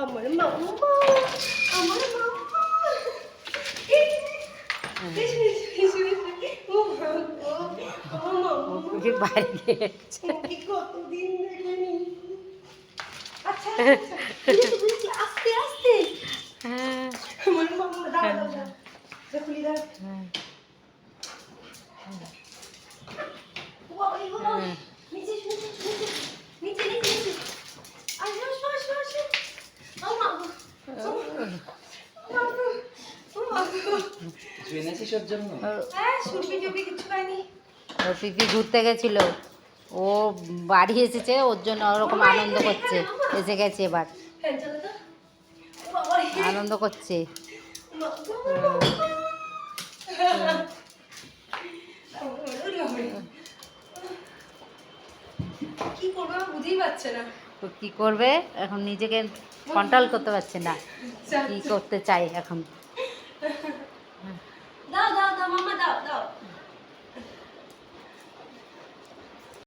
আমার মাম্মা, আমার মাম্মা। এসো, এসো, এসো, এসো। ও মা গো, আমার মাম্মা। ওকে বাড়ি গিয়েছে। ওকে কতদিন দেখিনি। আচ্ছা, আচ্ছা, আচ্ছা। বুঝেছি, বুঝেছি। আস্তে, আস্তে। হ্যাঁ আমার মাম্মা, দাঁড়া, দাঁড়া, দাঁড়া। খুলি, দাঁড়া। হ্যাঁ ও বাবা, ও বাবা। নিচে, নিচে, নিচে, নিচে, নিচে, নিচে। আসো, আসো, আসো, আসো। আমার মা গো। কিছু এনেছিস ওর জন্য? হ্যাঁ, সুরভি টুরভি কিছু খায়নি। ও পিপি ঘুরতে গেছিল, ও বাড়ি এসেছে, ওর জন্য ওরকম মামা, আনন্দ এখানে, করছে। এখানে, মামা। এসে গেছে এবার, ফ্যান চালা তো। ও বাবা রে। আনন্দ করছে। মা গো। ওরে বাবা রে। কি করবো আমি বুঝতেই পারছে না। তো কি করবে এখন, নিজেকে কন্ট্রোল করতে পারছে না কি করতে চাই এখন। দাও দাও দাও মামা, দাও দাও।